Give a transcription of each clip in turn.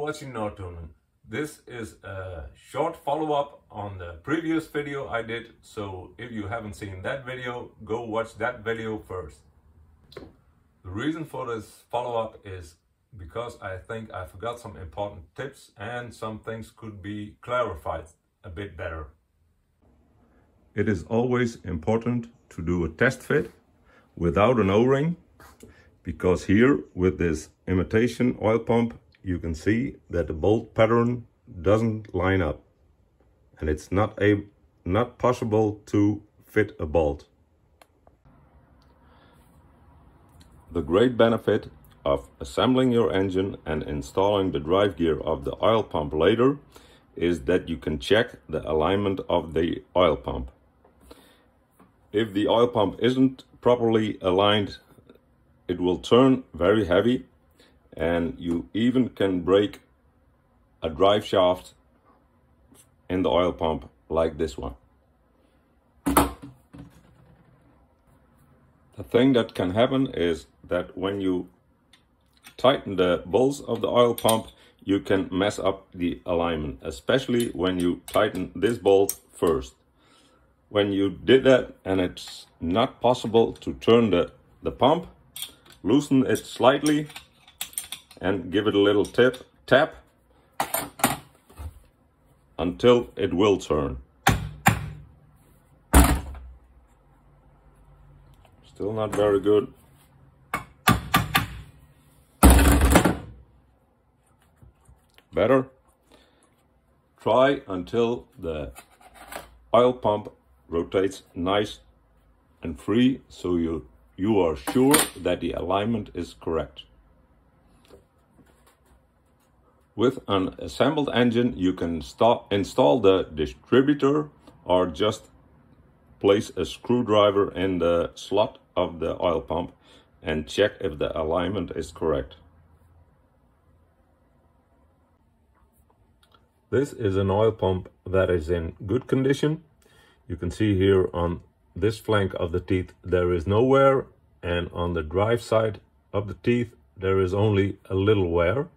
watching Nortunen. This is a short follow-up on the previous video I did, so if you haven't seen that video, go watch that video first. The reason for this follow-up is because I think I forgot some important tips and some things could be clarified a bit better. It is always important to do a test fit without an O-ring, because here with this imitation oil pump you can see that the bolt pattern doesn't line up and it's not possible to fit a bolt. The great benefit of assembling your engine and installing the drive gear of the oil pump later is that you can check the alignment of the oil pump. If the oil pump isn't properly aligned, it will turn very heavy, and you even can break a drive shaft in the oil pump like this one. The thing that can happen is that when you tighten the bolts of the oil pump, you can mess up the alignment, especially when you tighten this bolt first. When you did that and it's not possible to turn the pump, loosen it slightly and give it a little tap until it will turn. Still not very good. Better. Try until the oil pump rotates nice and free, so you are sure that the alignment is correct. With an assembled engine you can install the distributor or just place a screwdriver in the slot of the oil pump and check if the alignment is correct. This is an oil pump that is in good condition. You can see here on this flank of the teeth there is no wear, and on the drive side of the teeth there is only a little wear.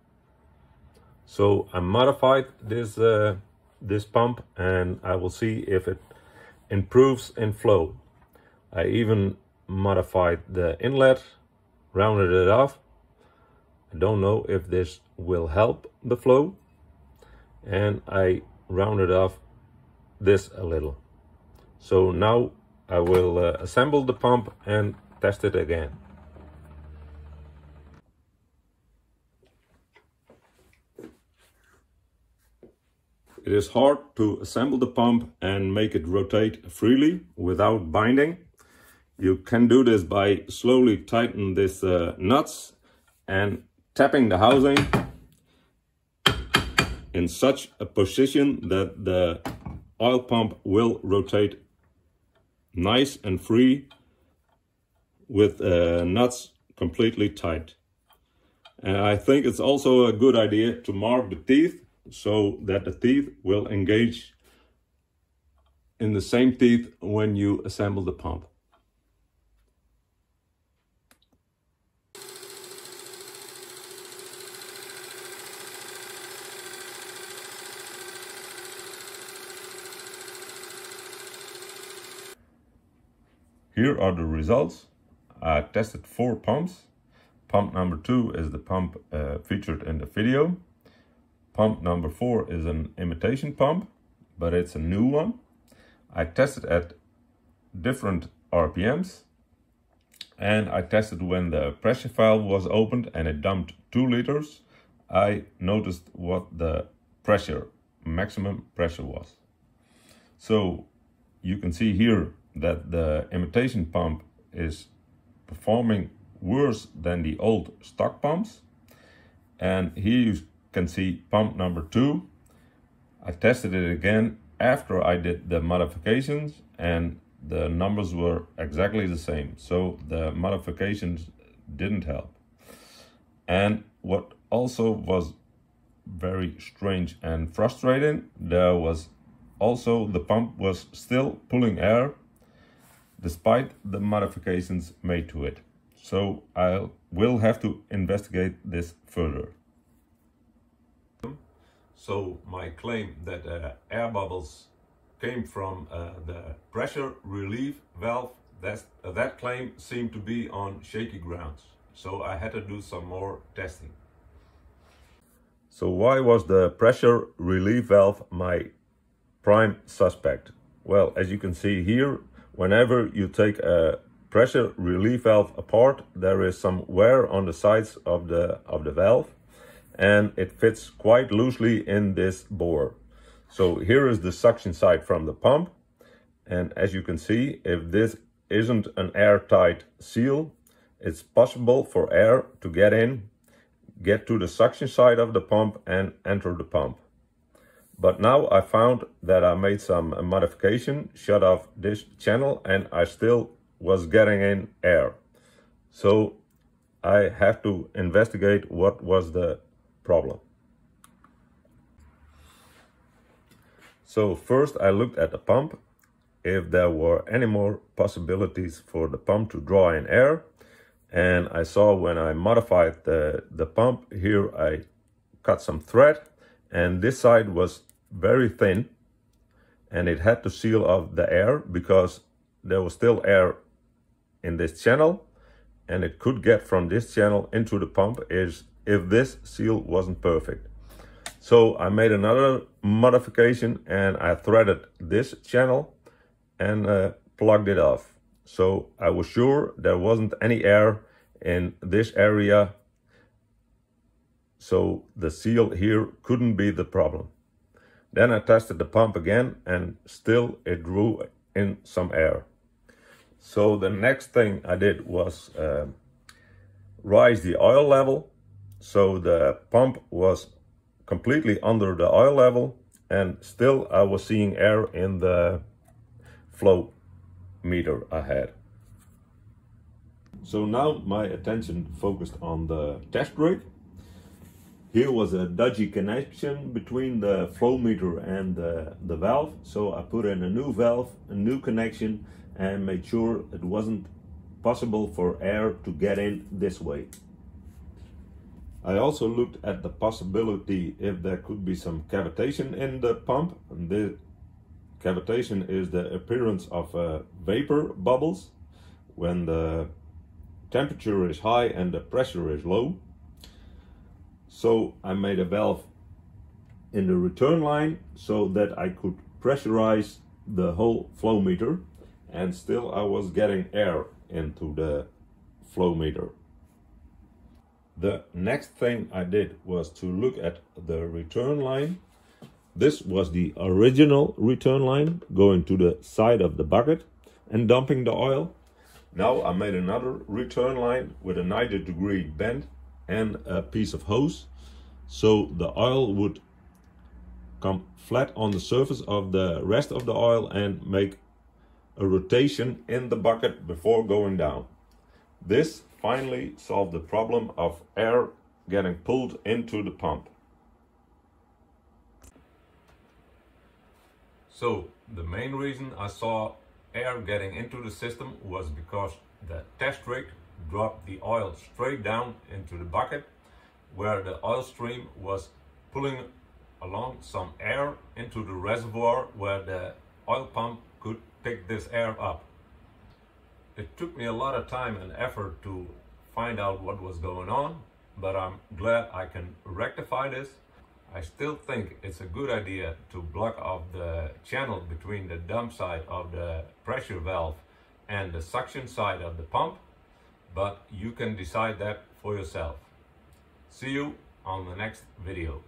So I modified this pump and I will see if it improves in flow. I even modified the inlet, rounded it off. I don't know if this will help the flow, and I rounded off this a little. So now I will assemble the pump and test it again. It is hard to assemble the pump and make it rotate freely without binding. You can do this by slowly tightening this nuts and tapping the housing in such a position that the oil pump will rotate nice and free with nuts completely tight. And I think it's also a good idea to mark the teeth so that the teeth will engage in the same teeth when you assemble the pump. Here are the results. I tested 4 pumps. Pump number 2 is the pump featured in the video. Pump number 4 is an imitation pump, but it's a new one. I tested at different RPMs, and I tested when the pressure valve was opened and it dumped 2 liters. I noticed what the maximum pressure was. So you can see here that the imitation pump is performing worse than the old stock pumps. And here you can see pump number 2. I tested it again after I did the modifications, and the numbers were exactly the same. So the modifications didn't help. And what also was very strange and frustrating, the pump was still pulling air despite the modifications made to it. So I will have to investigate this further. So my claim that air bubbles came from the pressure relief valve, that claim seemed to be on shaky grounds. So I had to do some more testing. So why was the pressure relief valve my prime suspect? Well, as you can see here, whenever you take a pressure relief valve apart, there is some wear on the sides of the valve, and it fits quite loosely in this bore. So here is the suction side from the pump, and as you can see, if this isn't an airtight seal, it's possible for air to get in, get to the suction side of the pump and enter the pump. But now I found that I made some modification, shut off this channel, and I still was getting in air. So I have to investigate what was the problem. So first I looked at the pump, if there were any more possibilities for the pump to draw in air. And I saw when I modified the pump here, I cut some thread, and this side was very thin, and it had to seal off the air because there was still air in this channel, and it could get from this channel into the pump if this seal wasn't perfect. So I made another modification and I threaded this channel and plugged it off. So I was sure there wasn't any air in this area, so the seal here couldn't be the problem. Then I tested the pump again, and still it drew in some air. So the next thing I did was rise the oil level. So the pump was completely under the oil level, and still I was seeing air in the flow meter I had. So now my attention focused on the test rig. Here was a dodgy connection between the flow meter and the valve. So I put in a new valve, a new connection, and made sure it wasn't possible for air to get in this way. I also looked at the possibility if there could be some cavitation in the pump. And the cavitation is the appearance of vapor bubbles when the temperature is high and the pressure is low. So I made a valve in the return line so that I could pressurize the whole flow meter, and still I was getting air into the flow meter. The next thing I did was to look at the return line. This was the original return line going to the side of the bucket and dumping the oil. Now I made another return line with a 90-degree bend and a piece of hose, so the oil would come flat on the surface of the rest of the oil and make a rotation in the bucket before going down. This finally solved the problem of air getting pulled into the pump. So the main reason I saw air getting into the system was because the test rig dropped the oil straight down into the bucket, where the oil stream was pulling along some air into the reservoir where the oil pump could pick this air up. It took me a lot of time and effort to find out what was going on, but I'm glad I can rectify this. I still think it's a good idea to block off the channel between the dump side of the pressure valve and the suction side of the pump, but you can decide that for yourself. See you on the next video.